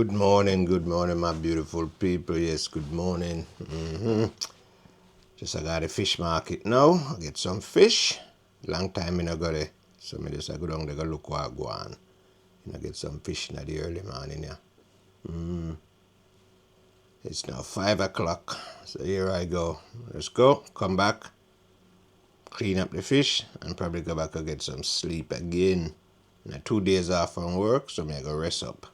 Good morning, my beautiful people. Yes, good morning. Just I got a fish market now. I get some fish. Long time I got it. So I just I go down there go look what I go on. I get some fish in the early morning, yeah. It's now 5 o'clock. So here I go. Let's go. Come back. Clean up the fish and probably go back and get some sleep again. 2 days off from work, so I go rest up.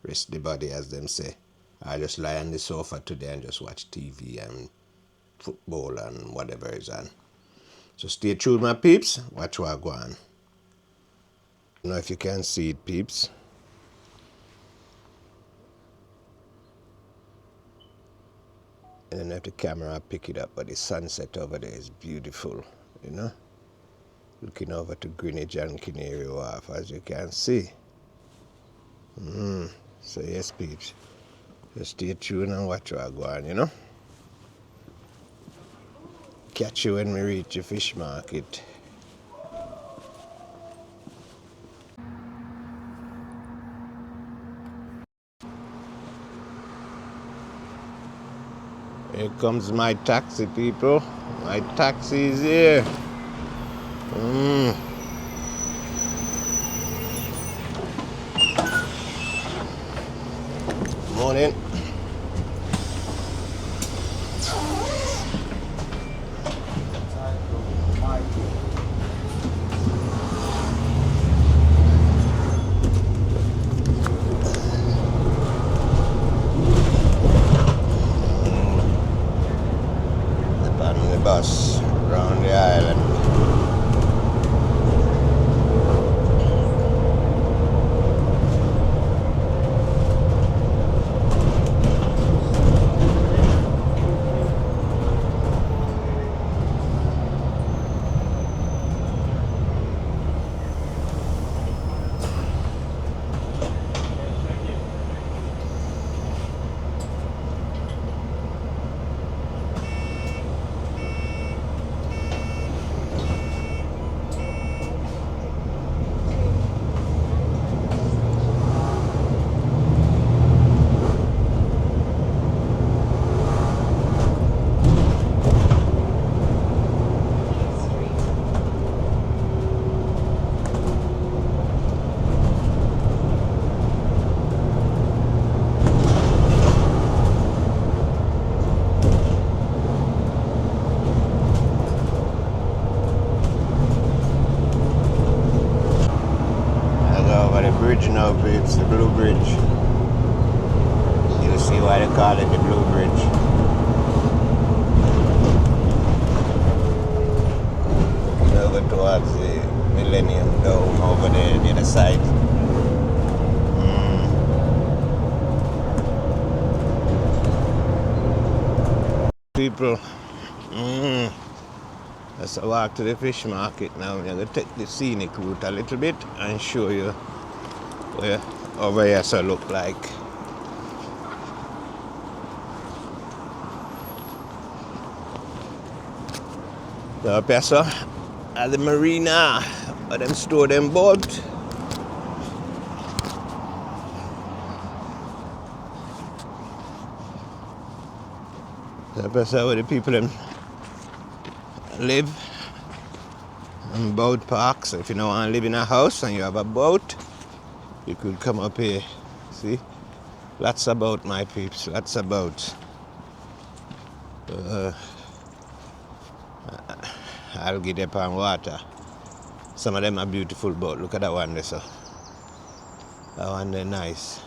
Rest the body as them say. I just lie on the sofa today and just watch TV and football and whatever is on. So stay tuned, my peeps. Watch what I go on. I don't know if you can see it, peeps. I don't know if the camera pick it up, but the sunset over there is beautiful, Looking over to Greenwich and Canary Wharf, as you can see. So yes, peeps. Just stay tuned and watch what I go on, Catch you when we reach the fish market. Here comes my taxi, people. My taxi is here. Morning. On the bus around the island. Bridge now, peeps, the Blue Bridge. You see why they call it the Blue Bridge. Looking over towards the Millennium Dome over there, the other side. People, let's walk to the fish market now. I'm going to take the scenic route a little bit and show you where over here so look like. So up here so at the marina where them store them boat. So up here so where the people them live in boat parks. So if you don't want to live in a house and you have a boat, you could come up here. See? Lots of boat, my peeps. Lots of boats. I'll get up on water. Some of them are beautiful boats. Look at that one there, so. That one there, nice.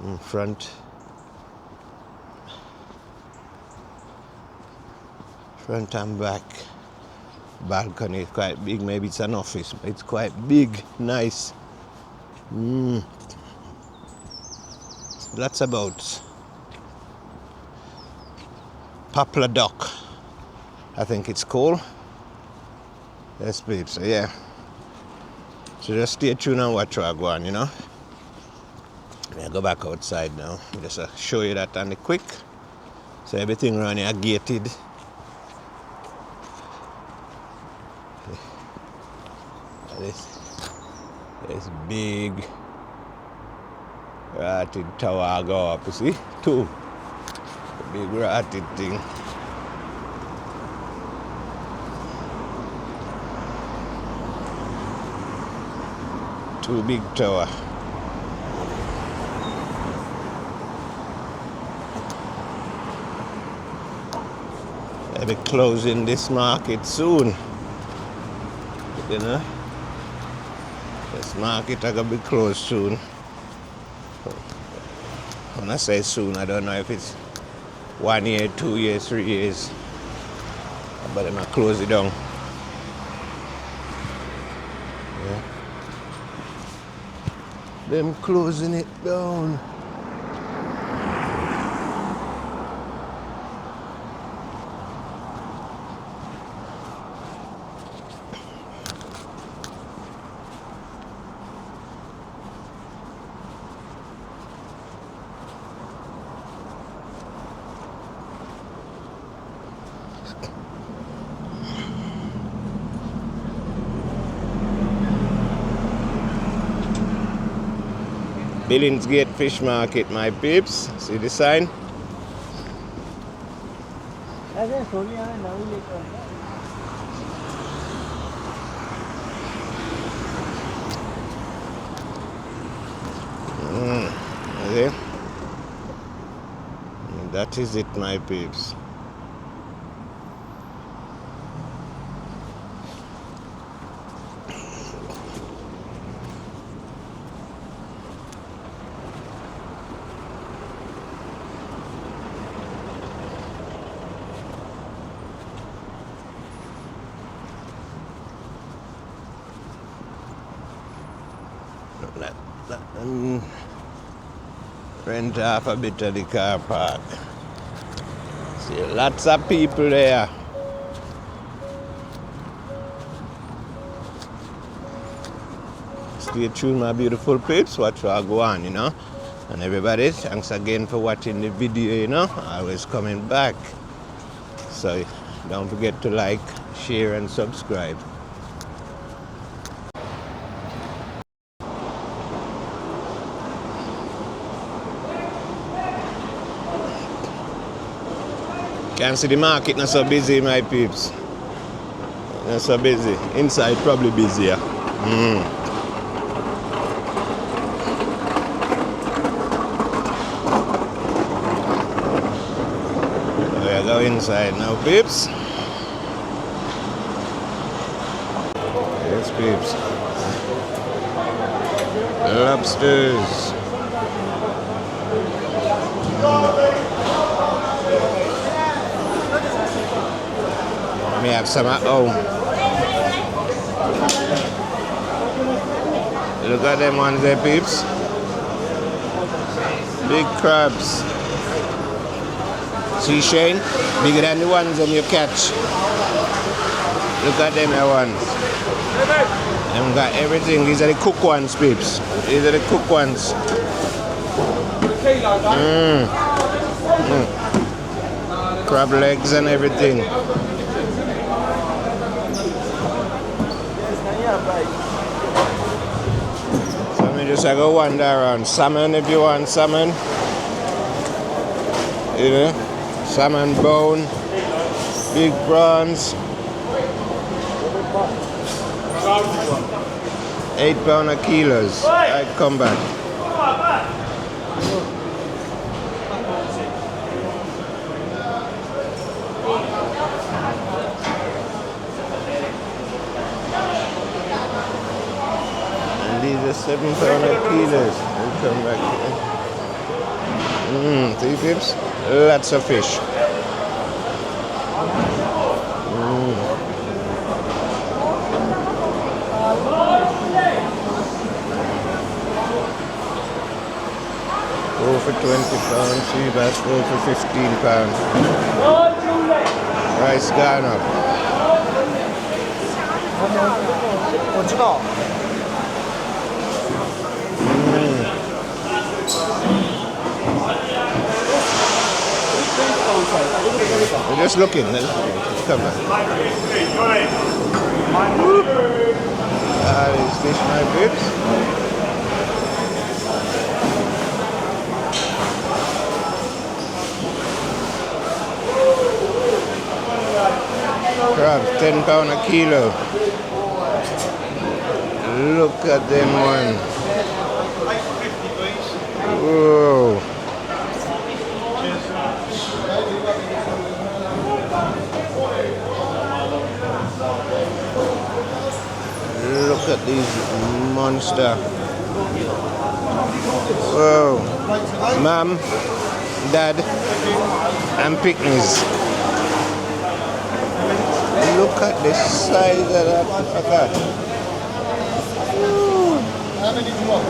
In front and back. Balcony is quite big. Maybe it's an office, but it's quite big, nice. Lots of boats. Poplar Dock, I think it's called. Yes, babe. So yeah. So just stay tuned and watch what I go on, I go back outside now. Just show you that on the quick. So everything around here gated. This big Rotted tower go up, you see? Two. Big rotted thing. Two big tower. They'll be closing this market soon. You know? This market are gonna be closed soon. When I say soon, I don't know if it's 1 year, 2 years, 3 years. But they might close it down. Yeah. Them closing it down. Billingsgate Fish Market, my peeps. See the sign? Okay. That is it, my peeps. Rent off a bit of the car park. See lots of people there. Stay tuned, my beautiful peeps. Watch what I go on, you know. And everybody, thanks again for watching the video, you know. Always coming back. So don't forget to like, share and subscribe. Can't see the market not so busy, my peeps. Not so busy. Inside probably busier. We go inside now, peeps. Yes, peeps. Lobsters. May have some at home. Look at them ones there, peeps. Big crabs. See, Shane? Bigger than the ones that you catch. Look at them ones. Them got everything. These are the cook ones, peeps. These are the cook ones. Crab legs and everything. So me just go wander around. Salmon if you want salmon. You know, salmon bone, big prawns. £8 a kilos. I come back. These are £7 a kilos. I'll come back here. See, peeps? Lots of fish. Go for £20, sea bass go for £15. Rice gone up. We're just looking. Come on. These fish, my peeps. crabs, £10 a kilo. Look at them one. Whoa. Look at these monster. Whoa. Mom, Dad, and picnics. Look at the size of that fucker. How many do you want?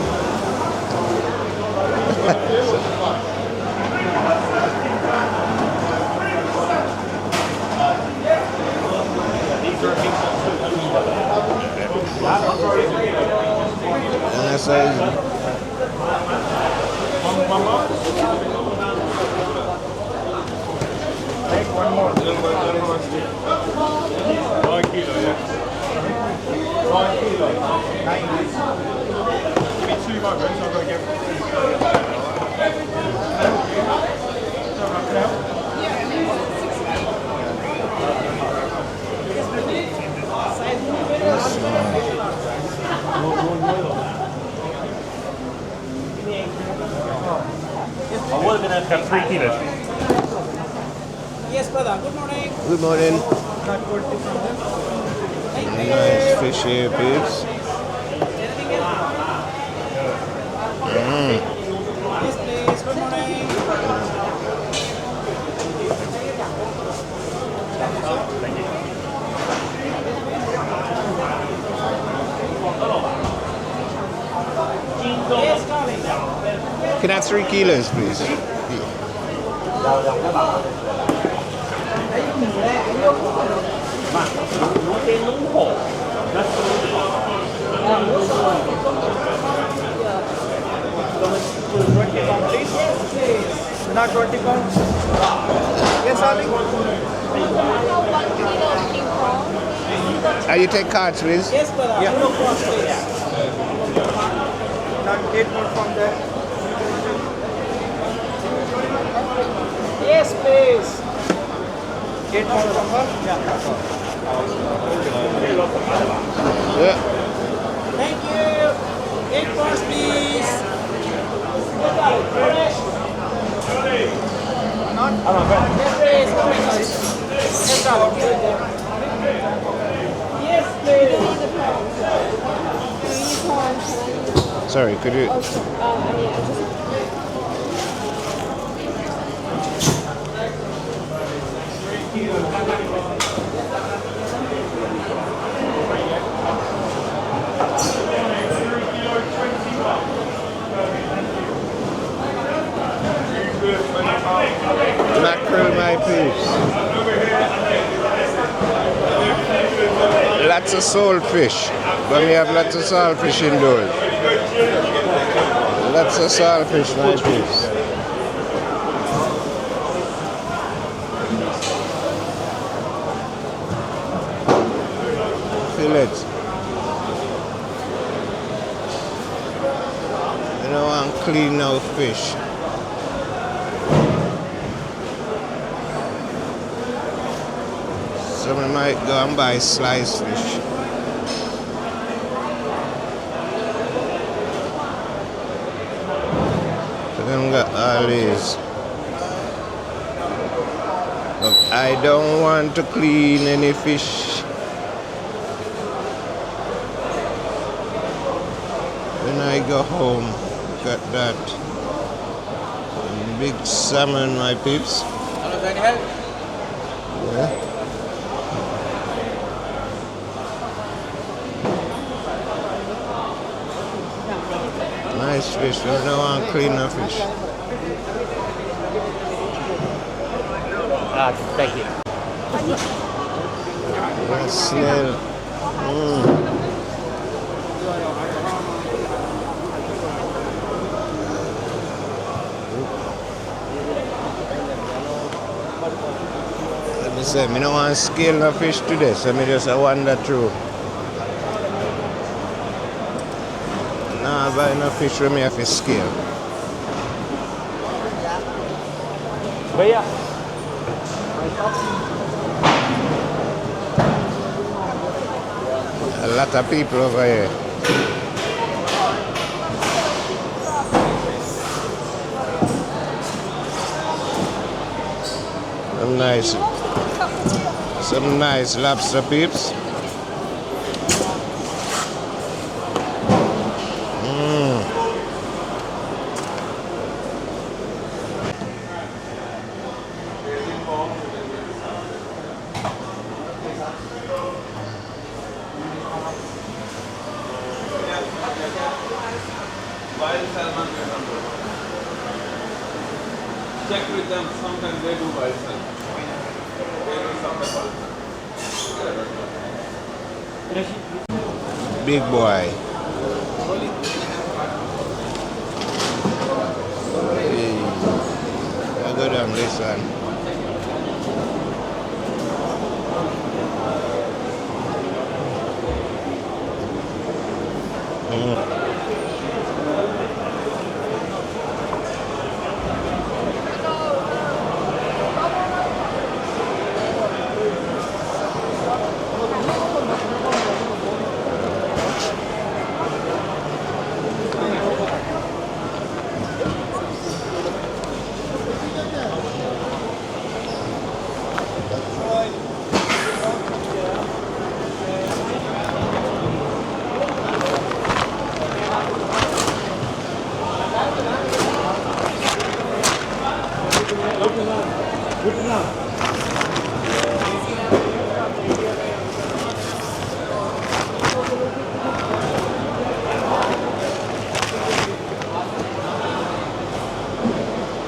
And that size. Take one more. 1 kilo, yeah. 1 kilo. 90. Give me 2 moments, I've got to get. I would have been able to have 3 kilos. Yes, brother. Good morning. Good morning. Nice fish here, peeps. Yes, please. Good morning. Yes, darling. Can I have 3 kilos, please? Not 20 pounds. Yes, darling. You take cards, please? Yes, brother. Yeah. No cost, please. Not 8 more from there. Yes, please. 8 more from her? Yeah. Thank you. 8 pounds, please. Yes, darling. Fresh. Not? Yes, please. Yes, darling. Yes, please. Sorry, could you? Mackerel, my peeps. Lots of saltfish. But we have lots of saltfish indoors. Lots of saltfish, my peeps. Fillets. You know, I'm clean now fish. Someone might go and buy sliced fish. But then we got all these. But I don't want to clean any fish. When I go home, got that big salmon, my peeps. Hello, can I help? Yeah. Nice fish, we don't want to clean the fish. Thank you. Yeah, snail. Let me say, I don't want to scale no fish today, so I just wander through. Nah, I buy no fish when I have to scale. Where ya? A lot of people over here. Some nice lobster peeps. Wild salmon, check with them, sometimes they do wild salmon. Big boy. Hey, I go down this one.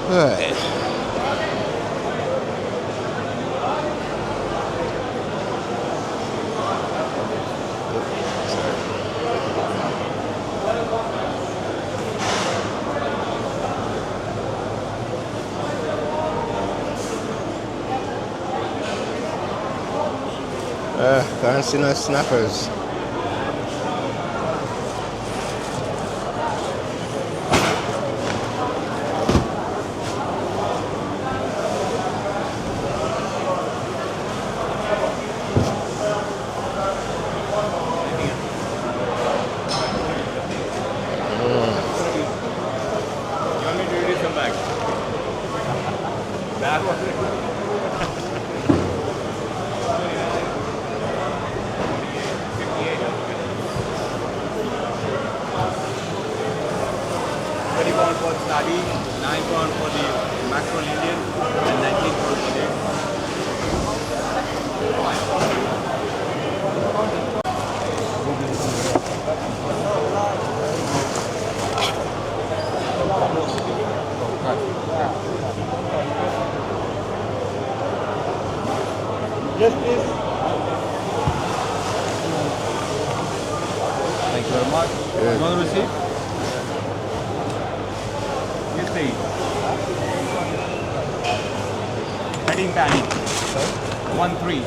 Right. Can't see no snappers. £20 for the sardine, £9 for the mackerel Indian, and £19 for the Yes, please. Thank you very much. You want to receive? Yes, please. Heading panning. 1-3.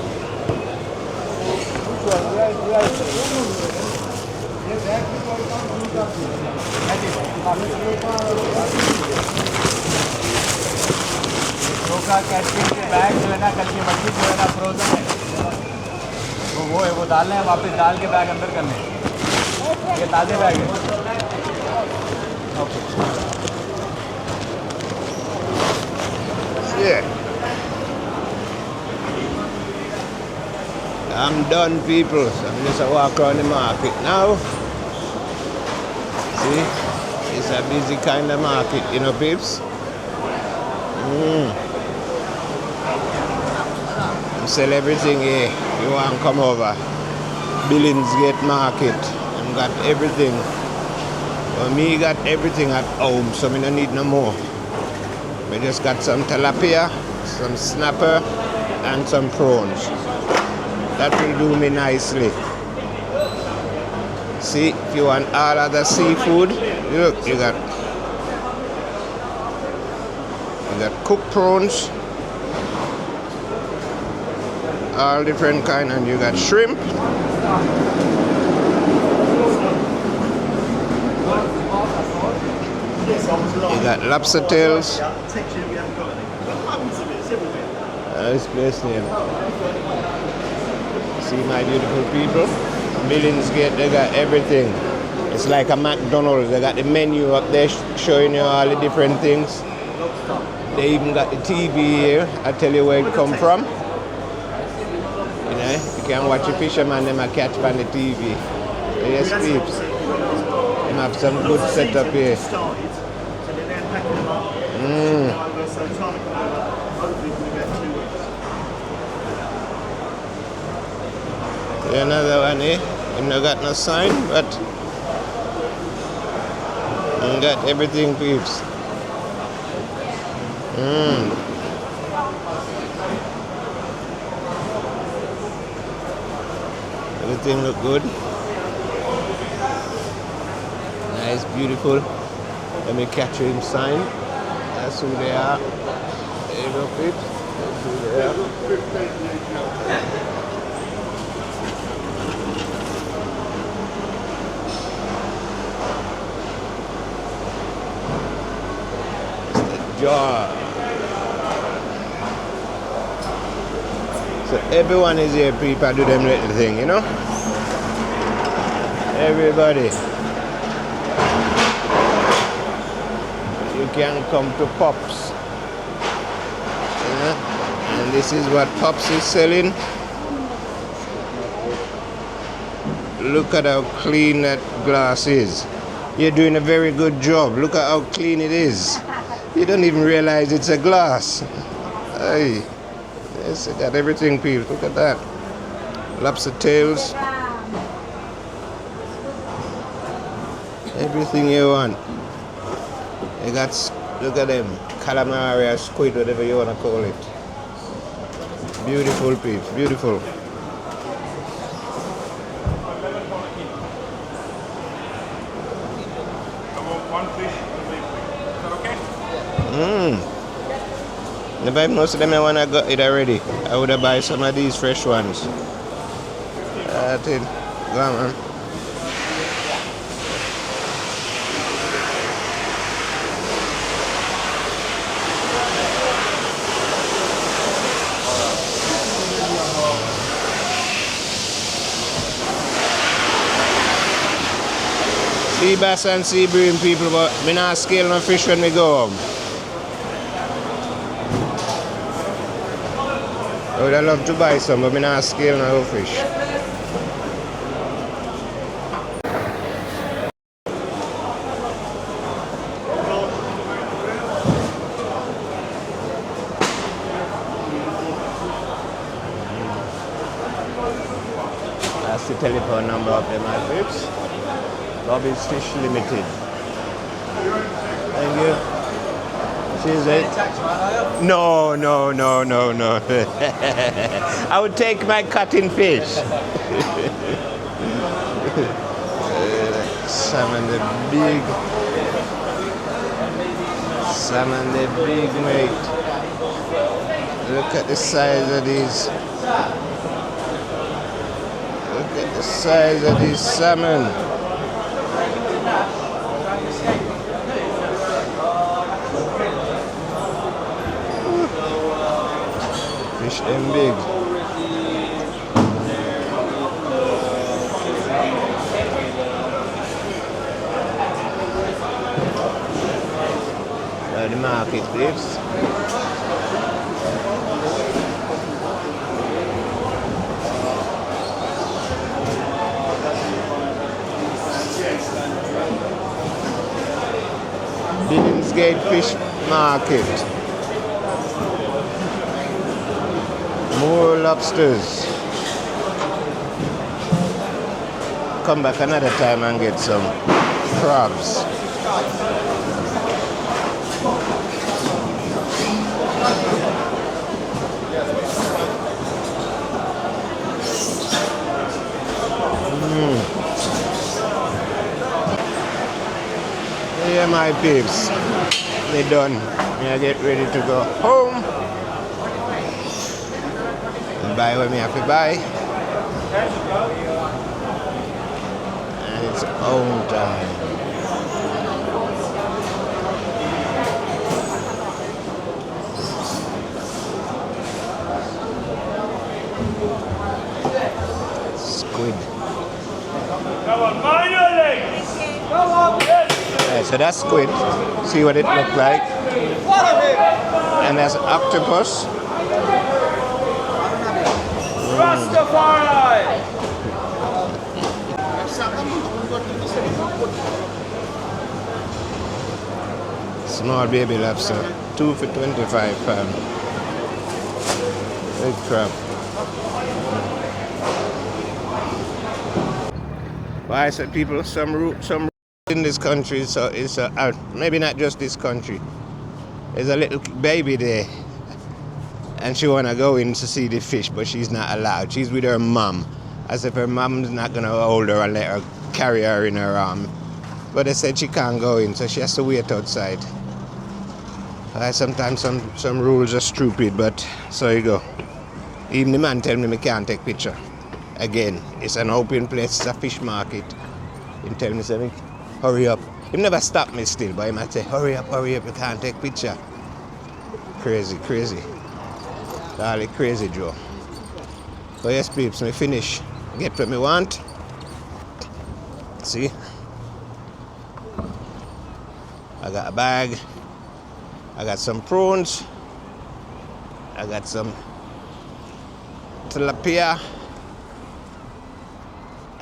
का catering के bag जो है ना कल की मछली जो है ना फ्रोजन है तो वो है वो डालने हैं वापस डाल के बैग अंदर करने ये ताज़े बैग है okay Yeah. I'm done, people. So I'm just walk around the market now. See, it's a busy kind of market, you know, peeps. Sell everything here. You want to come over Billingsgate market and got everything. Well, me got everything at home, so me don't need no more. We just got some tilapia, some snapper, and some prawns. That will do me nicely. See, if you want all other seafood, look, you got cooked prawns, all different kind, and you got shrimp. You got lobster tails. Nice place name. See my beautiful people. Billingsgate, they got everything. It's like a McDonald's. They got the menu up there showing you all the different things. They even got the TV here. I tell you where it come from. You know, you can watch a fisherman them a catch on the TV. Yes, peeps. They have some good setup here. Another one here. I've not got no sign, but I got everything, peeps. Everything look good. Nice, beautiful. Let me catch him sign. That's who they are. There you go, peeps. That's who they are. Jar. So everyone is here, people do them little thing, you know? Everybody. You can come to Pops. And this is what Pops is selling. Look at how clean that glass is. You're doing a very good job. Look at how clean it is. You don't even realize it's a glass. Hey, yes, it got everything, people. Look at that. Lobster tails. Everything you want. You got, look at them, calamari or squid, whatever you want to call it. Beautiful, peeps, beautiful. One fish. Is that okay? If I most of them I wanna got it already, I would have buy some of these fresh ones. That's it. Go on, man. Sea bass and sea bream, people, but me not scale no fish when me go home. I would have loved to buy some, but me not scale no fish. That's the telephone number of them, my peeps. Bobby's Fish Limited. Thank you. Cheers, mate. No. I would take my cutting fish. Salmon the big. Salmon the big, mate. Look at the size of these. Look at the size of these salmon. Fish them big. The market, peeps. Billingsgate Fish Market. More lobsters. Come back another time and get some crabs. Yeah, my peeps. They done. I get ready to go home. Buy what me have to buy. And it's home time. Squid. Yeah, so that's squid. See what it looked like. And there's octopus. Small baby lobster, 2 for 25 pounds. Big crab. Why I said people, some in this country, so it's maybe not just this country. There's a little baby there, and she wanna go in to see the fish, but she's not allowed. She's with her mom, as if her mom's not gonna hold her and let her carry her in her arm. But they said she can't go in, so she has to wait outside. Sometimes some rules are stupid, but so you go. Even the man tell me I can't take picture. Again, it's an open place, it's a fish market. He tell me something, hurry up. He never stop me still, but he might say, hurry up, you can't take picture. Crazy. Really crazy, Joe. But yes, peeps, me finish. Get what me want. See? I got a bag. I got some prawns. I got some tilapia.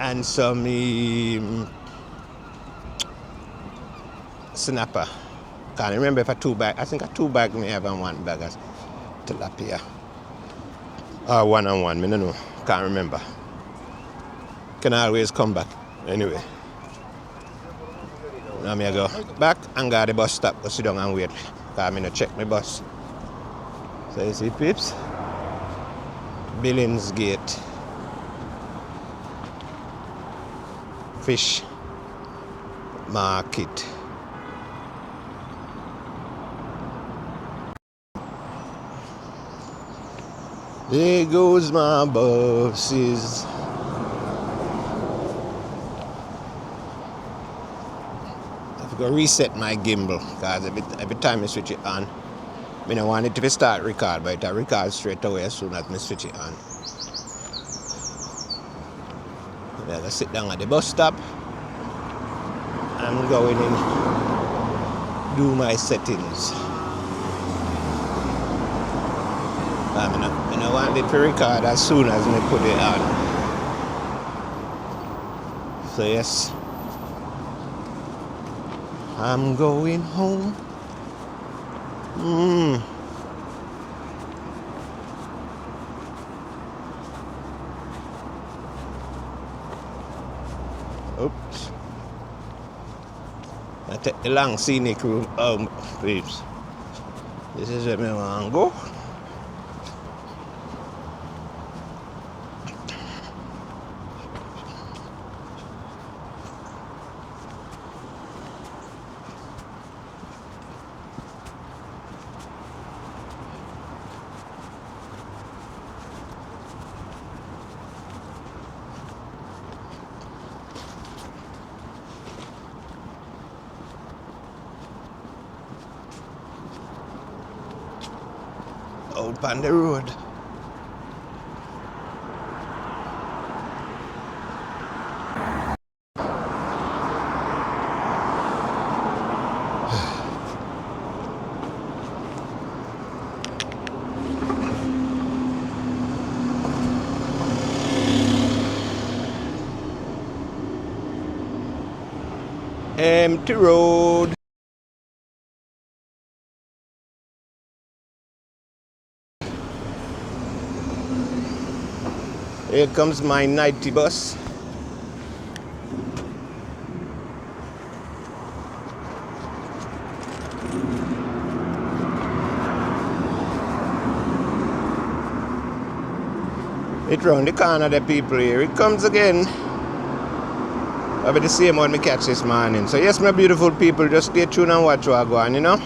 And some snapper. Can't remember if I 2 bag. I think a 2 bag may have and 1 bag as tilapia. Or 1 and 1, I don't know. Can't remember. Can always come back. Anyway. Now me I go back and go to the bus stop, go sit down and wait. Because I'm going to check my bus. So you see, peeps? Billingsgate. Fish market. There goes my buses. I've got to reset my gimbal because every time I switch it on, I don't want it to start record, but it records straight away as soon as I switch it on. I'm going to sit down at the bus stop. I'm going in, do my settings. I don't want it to record as soon as I put it on. So yes, I'm going home. Oops. I take the long scenic route home, peeps. This is where I want to go. Out on the road. Empty road. Here comes my 90 bus. It round the corner, the people here. It comes again. I'll be the same one me catch this morning. So yes, my beautiful people, just stay tuned and watch what I go on, you know?